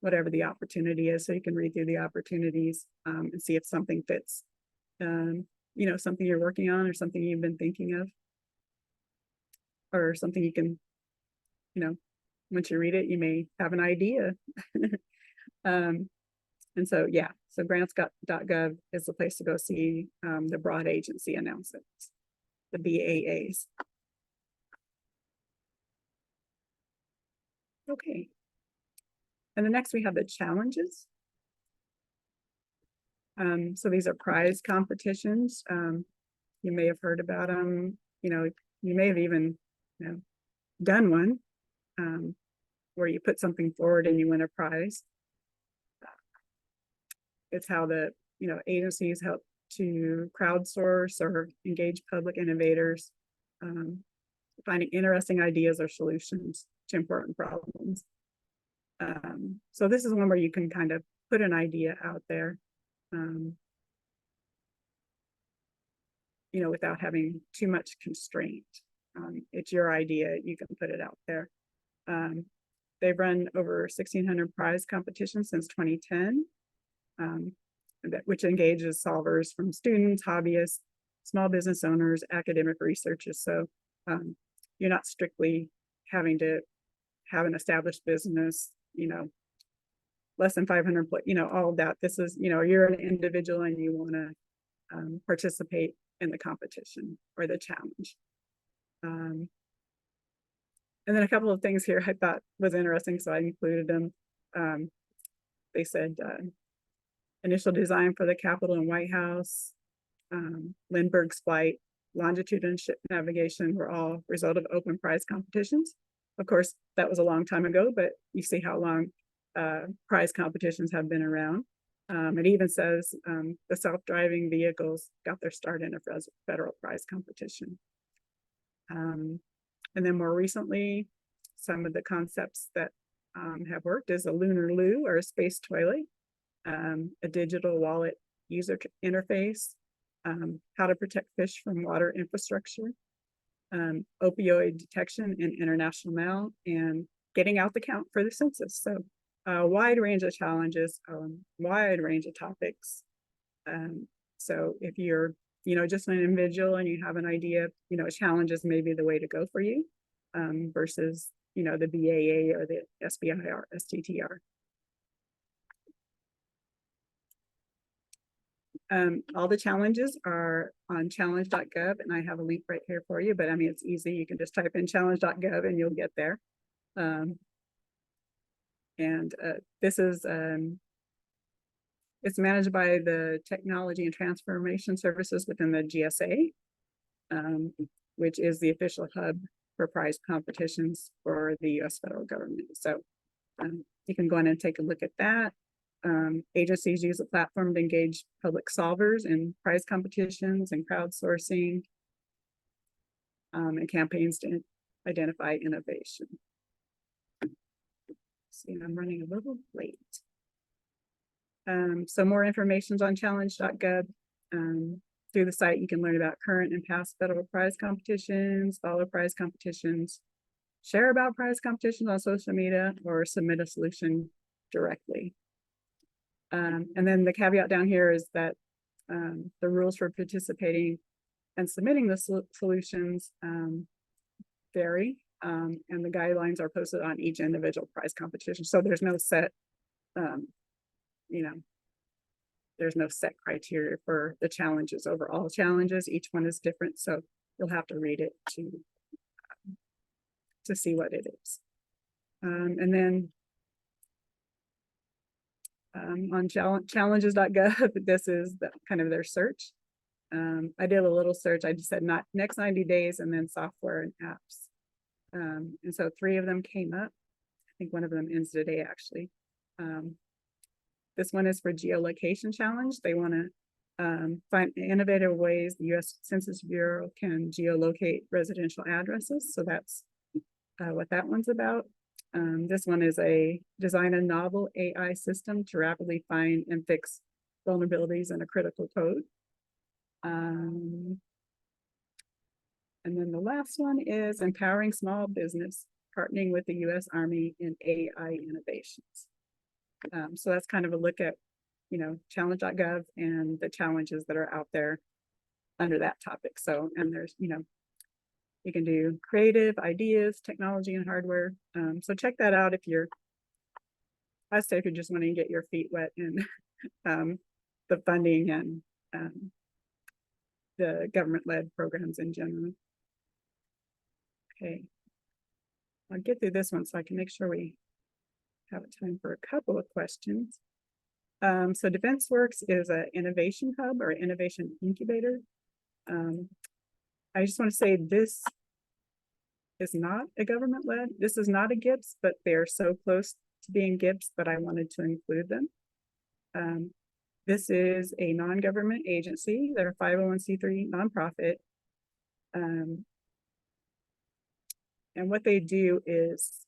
whatever the opportunity is. So you can read through the opportunities and see if something fits, something you're working on or something you've been thinking of. Or something you can, once you read it, you may have an idea. And so, yeah, so grants.gov is the place to go see the broad agency announcements, the BAAs. Okay. And the next we have the challenges. So these are prize competitions. You may have heard about them. You may have even done one where you put something forward and you win a prize. It's how the agencies help to crowdsource or engage public innovators, finding interesting ideas or solutions to important problems. So this is one where you can kind of put an idea out there, without having too much constraint. It's your idea, you can put it out there. They've run over 1,600 prize competitions since 2010, which engages solvers from students, hobbyists, small business owners, academic researchers. So you're not strictly having to have an established business, less than 500, all of that. This is, you're an individual and you want to participate in the competition or the challenge. And then a couple of things here I thought was interesting, so I included them. They said initial design for the Capitol and White House, Lindbergh's flight, longitude and ship navigation were all result of open prize competitions. Of course, that was a long time ago, but you see how long prize competitions have been around. It even says the self-driving vehicles got their start in a federal prize competition. And then more recently, some of the concepts that have worked is a lunar loo or a space toilet, a digital wallet user interface, how to protect fish from water infrastructure, opioid detection in international mail, and getting out the count for the census. So a wide range of challenges, wide range of topics. So if you're just an individual and you have an idea, challenges may be the way to go for you versus, the BAA or the SBIR, STTR. All the challenges are on challenge.gov, and I have a link right here for you, but I mean, it's easy. You can just type in challenge.gov and you'll get there. This is, it's managed by the Technology and Transformation Services within the GSA, which is the official hub for prize competitions for the US federal government. So you can go in and take a look at that. Agencies use the platform to engage public solvers in prize competitions and crowdsourcing and campaigns to identify innovation. See, I'm running a little late. So more information is on challenge.gov. Through the site, you can learn about current and past federal prize competitions, follow prize competitions, share about prize competitions on social media, or submit a solution directly. And then the caveat down here is that the rules for participating and submitting the solutions vary, and the guidelines are posted on each individual prize competition. So there's no set, there's no set criteria for the challenges over all challenges. Each one is different, so you'll have to read it to see what it is. And then on challenges.gov, this is kind of their search. I did a little search. I just said next 90 days and then software and apps. And so 3 of them came up. I think one of them ends today, actually. This one is for geolocation challenge. They want to Find innovative ways the U.S. Census Bureau can geolocate residential addresses. So that's what that one's about. This one is design a novel AI system to rapidly find and fix vulnerabilities in a critical code. And then the last one is empowering small business, partnering with the U.S. Army in AI innovations. So that's kind of a look at, challenge.gov and the challenges that are out there under that topic. So, and there's, you can do creative ideas, technology, and hardware. So check that out if I say if you're just wanting to get your feet wet in the funding and the government-led programs in general. Okay, I'll get through this one so I can make sure we have time for a couple of questions. So DefenseWorks is an innovation hub or innovation incubator. I just want to say this is not a government-led. This is not a GIPS, but they're so close to being GIPS that I wanted to include them. This is a non-government agency. They're a 501c3 nonprofit. And what they do is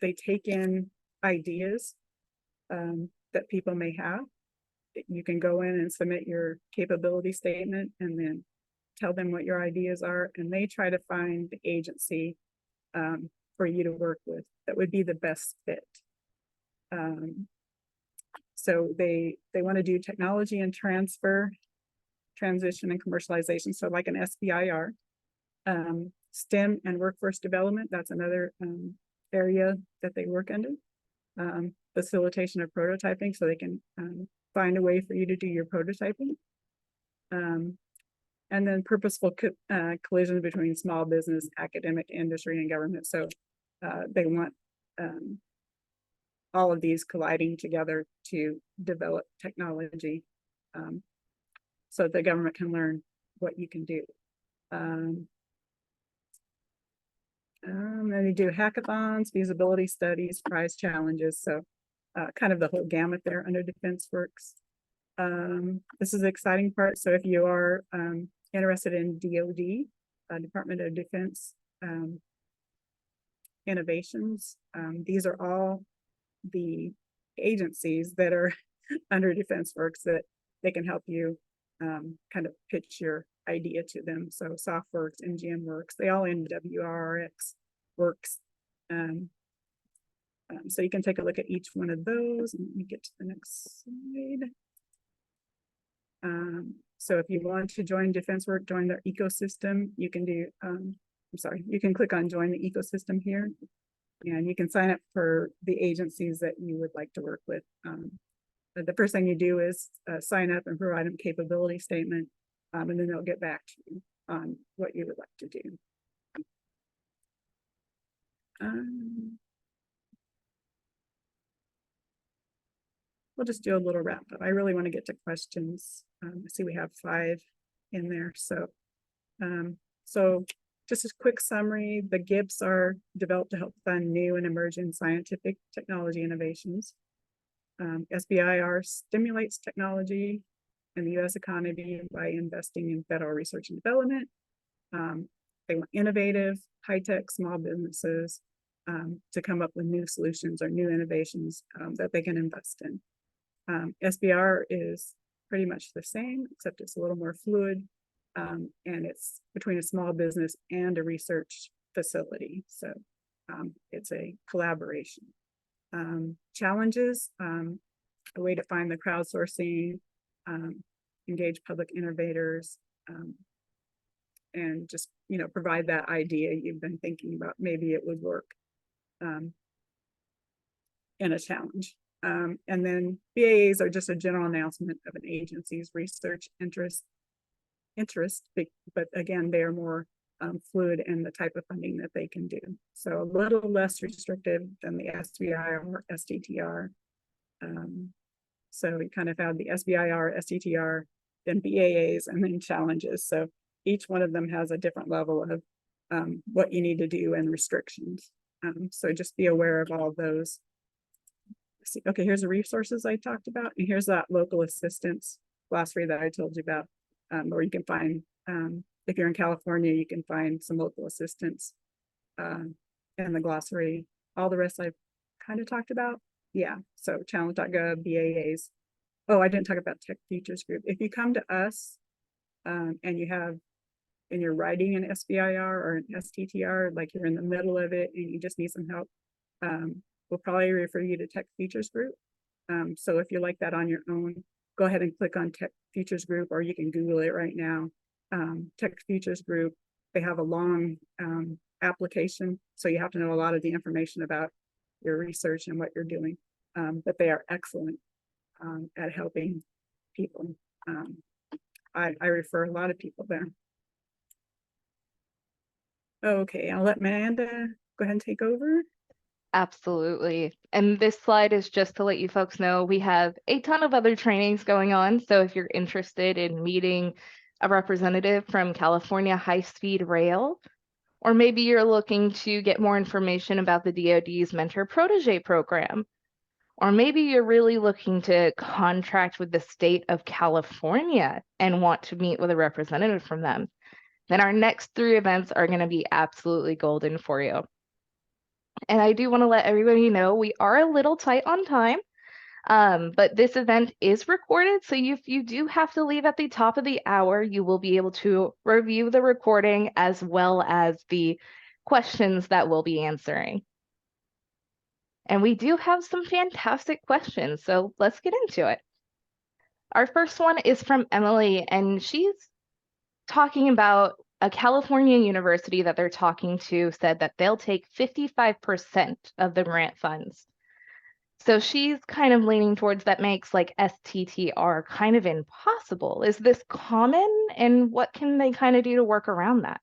they take in ideas that people may have. You can go in and submit your capability statement and then tell them what your ideas are, and they try to find the agency for you to work with that would be the best fit. So they want to do technology and transition and commercialization. So like an SBIR, STEM and workforce development, that's another area that they work under. Facilitation of prototyping, so they can find a way for you to do your prototyping. And then purposeful collisions between small business, academic, industry, and government. So they want all of these colliding together to develop technology so the government can learn what you can do. And they do hackathons, feasibility studies, prize challenges. So kind of the whole gamut there under DefenseWorks. This is the exciting part. So if you are interested in DoD, Department of Defense innovations, these are all the agencies that are under DefenseWorks that they can help you kind of pitch your idea to them. So SoftWorks, MGM Works, they all end WRX Works. So you can take a look at each one of those. And let me get to the next slide. So if you want to join DefenseWorks, join their ecosystem, you can do, you can click on join the ecosystem here, and you can sign up for the agencies that you would like to work with. The first thing you do is sign up and provide them a capability statement, and then they'll get back to you on what you would like to do. We'll just do a little wrap up. I really want to get to questions. I see we have 5 in there. So just a quick summary, the GIPs are developed to help fund new and emerging scientific technology innovations. SBIR stimulates technology in the U.S. economy by investing in federal research and development. They want innovative, high-tech small businesses to come up with new solutions or new innovations that they can invest in. SBIR is pretty much the same, except it's a little more fluid, and it's between a small business and a research facility. So it's a collaboration. Challenges, a way to find the crowdsourcing, engage public innovators, and just, provide that idea you've been thinking about. Maybe it would work in a challenge. And then BAAs are just a general announcement of an agency's research interest, but again, they are more fluid in the type of funding that they can do. So a little less restrictive than the SBIR or STTR. So we kind of have the SBIR, STTR, then BAAs, and then challenges. So each one of them has a different level of what you need to do and restrictions. So just be aware of all of those. Okay, here's the resources I talked about, and here's that local assistance glossary that I told you about, or you can find, if you're in California, you can find some local assistance in the glossary. All the rest I've kind of talked about. Yeah, so challenge.gov, BAAs. Oh, I didn't talk about Tech Futures Group. If you come to us and you're writing an SBIR or an STTR, like you're in the middle of it and you just need some help, we'll probably refer you to Tech Futures Group. So if you like that on your own, go ahead and click on Tech Futures Group, or you can Google it right now. Tech Futures Group, they have a long application, so you have to know a lot of the information about your research and what you're doing, but they are excellent at helping people. I refer a lot of people there. Okay, I'll let Amanda go ahead and take over. Absolutely. And this slide is just to let you folks know we have a ton of other trainings going on. So if you're interested in meeting a representative from California High-Speed Rail, or maybe you're looking to get more information about the DoD's Mentor Protege program, or maybe you're really looking to contract with the state of California and want to meet with a representative from them, then our next 3 events are going to be absolutely golden for you. And I do want to let everybody know we are a little tight on time, but this event is recorded. So if you do have to leave at the top of the hour, you will be able to review the recording as well as the questions that we'll be answering. And we do have some fantastic questions, so let's get into it. Our first one is from Emily, and she's talking about a California university that they're talking to said that they'll take 55% of the grant funds. So she's kind of leaning towards that makes like STTR kind of impossible. Is this common, and what can they kind of do to work around that?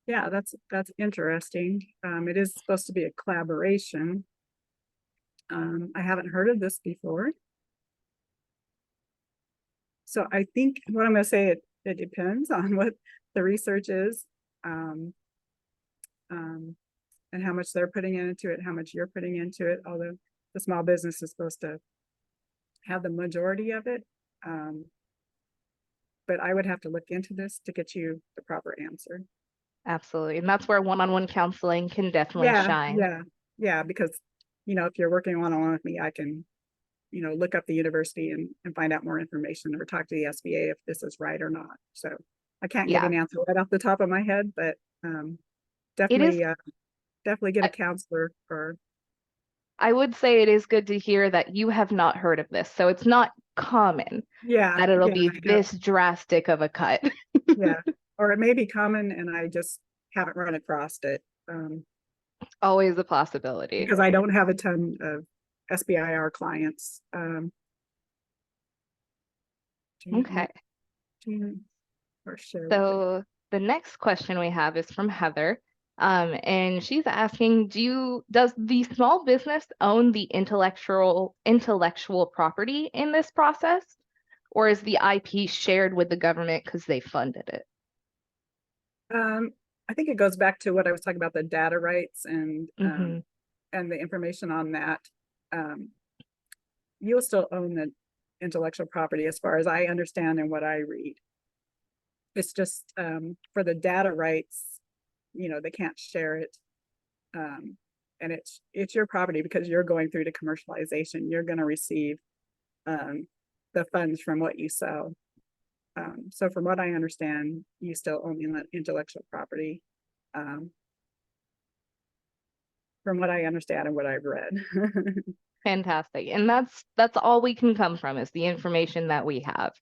Yeah, that's interesting. It is supposed to be a collaboration. I haven't heard of this before. So I think what I'm going to say, it depends on what the research is, and how much they're putting into it, how much you're putting into it, although the small business is supposed to have the majority of it. But I would have to look into this to get you the proper answer. Absolutely. And that's where one-on-one counseling can definitely shine. Yeah, because, if you're working one-on-one with me, I can, look up the university and find out more information, or talk to the SBA if this is right or not. So I can't give an answer right off the top of my head, but definitely get a counselor. Or I would say it is good to hear that you have not heard of this. So it's not common that it'll be this drastic of a cut. Yeah, or it may be common and I just haven't run across it. Always a possibility. Because I don't have a ton of SBIR clients. Okay. So the next question we have is from Heather. And she's asking, does the small business own the intellectual property in this process? Or is the IP shared with the government because they funded it? I think it goes back to what I was talking about, the data rights and the information on that. You'll still own the intellectual property as far as I understand and what I read. It's just for the data rights, they can't share it. And it's your property because you're going through to commercialization. You're going to receive the funds from what you sell. So from what I understand, you still own the intellectual property. From what I understand and what I've read. Fantastic. And that's all we can come from, is the information that we have.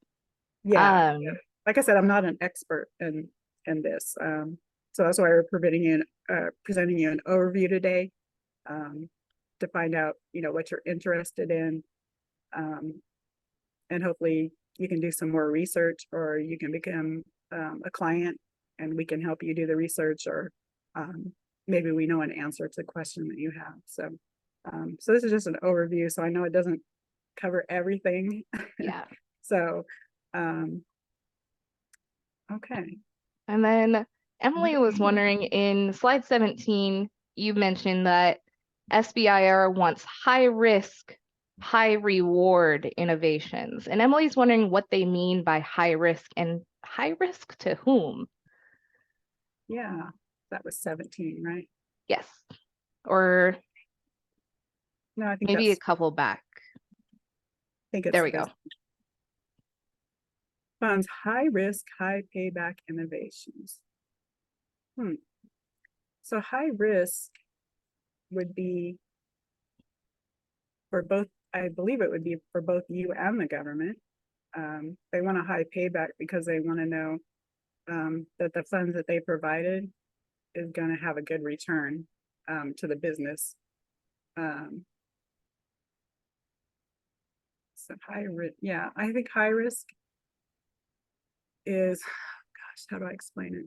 Yeah. Like I said, I'm not an expert in this. So that's why we're presenting you an overview today, to find out, what you're interested in. And hopefully you can do some more research, or you can become a client and we can help you do the research, or maybe we know an answer to the question that you have. So this is just an overview. So I know it doesn't cover everything. Yeah. So, okay. And then Emily was wondering, in slide 17, you mentioned that SBIR wants high risk high reward innovations. And Emily's wondering what they mean by high risk and high risk to whom? Yeah, that was 17, right? Yes. Or No, I think maybe a that's, couple back. I think it's There we this. go. Funds high risk, high payback innovations. So high risk would be for both, I believe it would be for both you and the government. They want a high payback because they want to know that the funds that they provided is going to have a good return to the business. So high risk, yeah, I think high risk is, gosh, how do I explain it?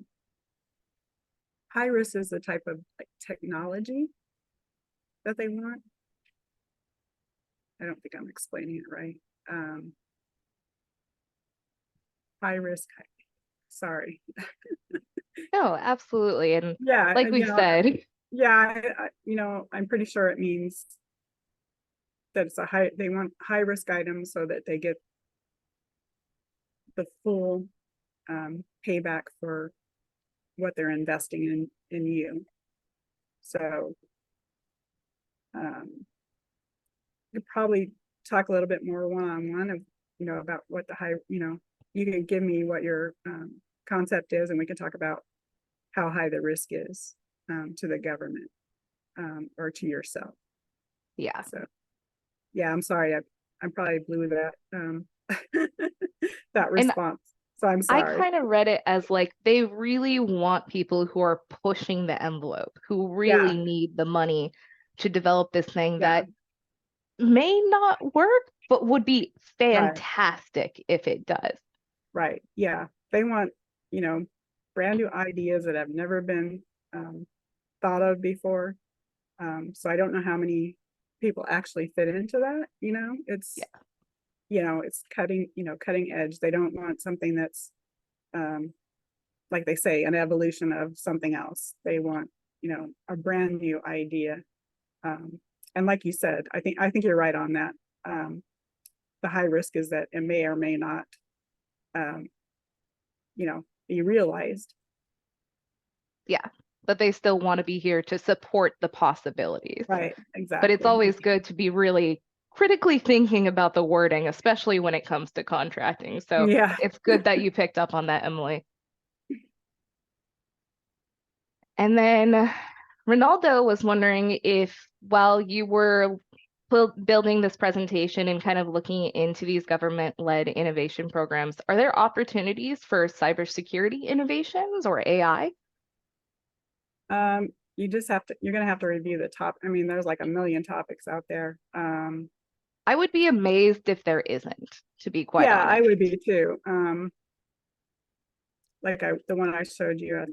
High risk is the type of like technology that they want. I don't think I'm explaining it right. High risk, sorry. No, absolutely. And Yeah, like we said, yeah, I'm pretty sure it means that it's they want high risk items so that they get the full payback for what they're investing in you. So you probably talk a little bit more one-on-one of, about what the high, you can give me what your concept is, and we can talk about how high the risk is to the government or to yourself. yeah. So, yeah, I'm sorry. I probably blew that that response. So I'm I sorry. kind of read it as like they really want people who are pushing the envelope, who Yeah, really need the money to develop this thing yeah, that may not work, but would be right, fantastic if it does. right. Yeah, they want, brand new ideas that have never been thought of before. So I don't know how many people actually fit into that. It's, Yeah. it's cutting edge. They don't want something that's like they say, an evolution of something else. They want, a brand new idea. And like you said, I think you're right on that. The high risk is that it may or may not, um, be realized. Yeah. But they still want to be here to support the possibilities. Right, But it's exactly. always good to be really critically thinking about the wording, especially when it comes to contracting. So Yeah. it's good that you picked up on that, Emily. And then Ronaldo was wondering if while you were building this presentation and kind of looking into these government-led innovation programs, are there opportunities for cybersecurity innovations or AI? You just you're going to have to review the top. I mean, there's like a million topics out there. I would be amazed if there isn't, to be quite Yeah, I honest. would be too. Like the one I showed you at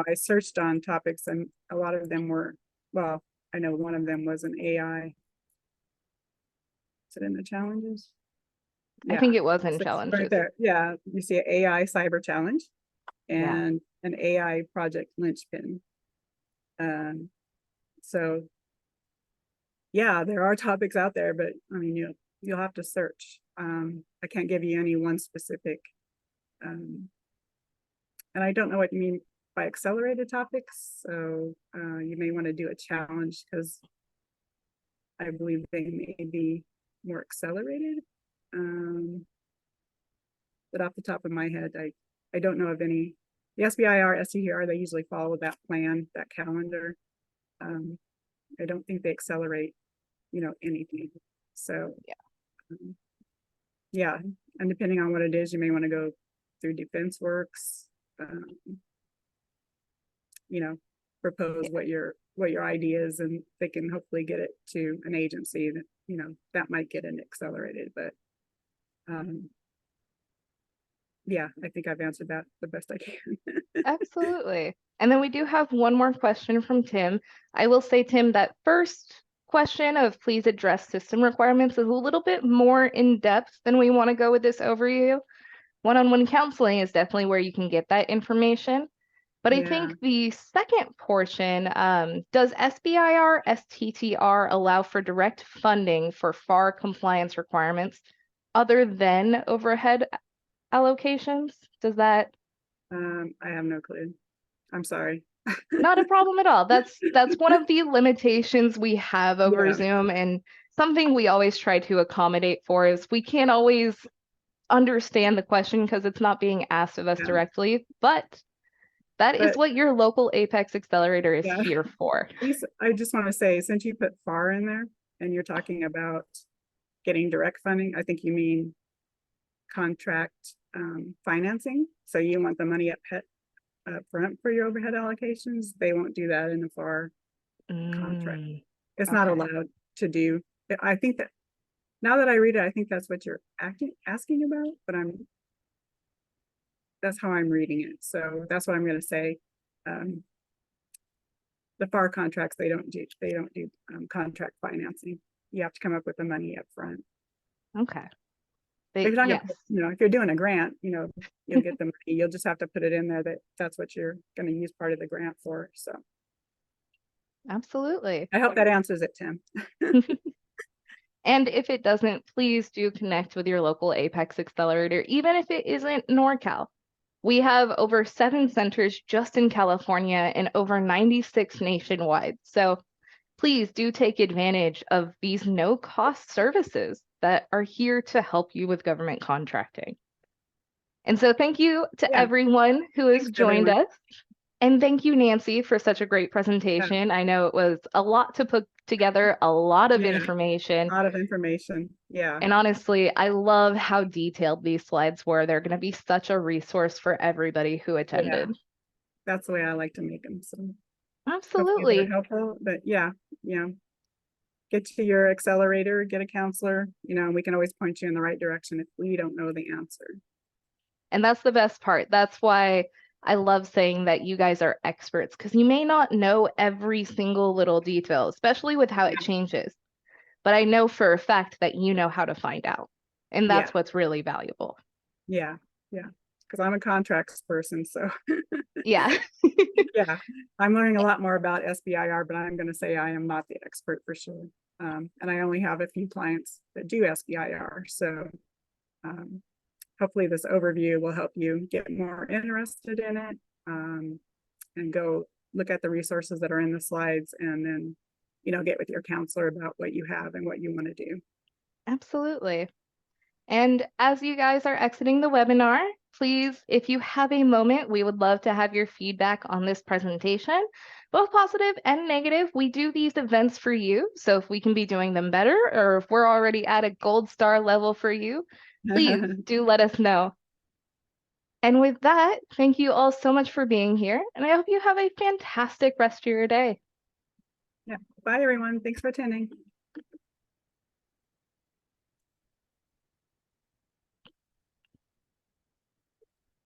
I searched on topics, and a lot of them were, well, I know one of them was an AI. Is it in the challenges? I Yeah. think it was in So right challenges. there. Yeah. You see an AI cyber challenge Yeah. and an AI project linchpin. So yeah, there are topics out there, but I mean, you'll have to search. I can't give you any one specific, and I don't know what you mean by accelerated topics. So you may want to do a challenge because I believe they may be more accelerated. But off the top of my head, I don't know of any. The SBIR, STTR, they usually follow that plan, that calendar. I don't think they accelerate, anything. So yeah, and depending on what it is, you may want to go through Defense Works, propose what your idea is, and they can hopefully get it to an agency that that might get it accelerated. But yeah, I think I've answered that the best I can. Absolutely. And then we do have one more question from Tim. I will say, Tim, that first question of please address system requirements is a little bit more in depth than we want to go with this overview. One-on-one counseling is definitely where you can get that information. But I Yeah. think the second portion, does SBIR, STTR allow for direct funding for FAR compliance requirements other than overhead allocations? Does that? I have no clue. I'm sorry. Not a problem at all. That's one of the limitations we have over Yeah, Zoom, and something we always try to accommodate for is we can't always understand the question because it's not being asked of us yeah. directly, but that is But what your local Apex Accelerator is yeah, here for. I just want to say, since you put FAR in there and you're talking about getting direct funding, I think you mean contract financing. So you want the money up front for your overhead allocations. They won't do that in a FAR contract. It's not Okay. allowed to do. I think that now that I read it, I think that's what you're asking about, but that's how I'm reading it. So that's what I'm going to say. The FAR contracts, they don't do contract financing. You have to come up with the money up front. Okay. If you're talking, Yes, if you're doing a grant, you'll get the money. You'll just have to put it in there that's what you're going to use part of the grant for. So absolutely. I hope that answers it, Tim. And if it doesn't, please do connect with your local Apex Accelerator, even if it isn't NorCal. We have over 7 centers just in California and over 96 nationwide. So please do take advantage of these no-cost services that are here to help you with government contracting. And so thank you to Yeah, everyone who has thanks joined everyone. us. And thank you, Nancy, for such a great Yeah, presentation. I know it was a lot to put together, a lot of yeah, information. a lot of information. Yeah, And honestly, I love how detailed these slides were. They're going to be such a resource for everybody who yeah, attended. that's the way I like to make them. So hopefully they're Absolutely. helpful. But yeah, get to your accelerator, get a counselor. We can always point you in the right direction if we don't know the answer. And that's the best part. That's why I love saying that you guys are experts because you may not know every single little detail, especially with how it Yeah, changes. But I know for a fact that you know how to find out. And yeah, that's what's really valuable. yeah, yeah. Because I'm a contracts person, so Yeah. yeah, I'm learning a lot more about SBIR, but I'm going to say I am not the expert for sure. And I only have a few clients that do SBIR. So hopefully this overview will help you get more interested in it and go look at the resources that are in the slides and then, get with your counselor about what you have and what you want to do. Absolutely. And as you guys are exiting the webinar, please, if you have a moment, we would love to have your feedback on this presentation, both positive and negative. We do these events for you. So if we can be doing them better, or if we're already at a gold star level for you, please do let us know. And with that, thank you all so much for being here. And I hope you have a fantastic rest of your day. Yeah. Bye, everyone. Thanks for attending.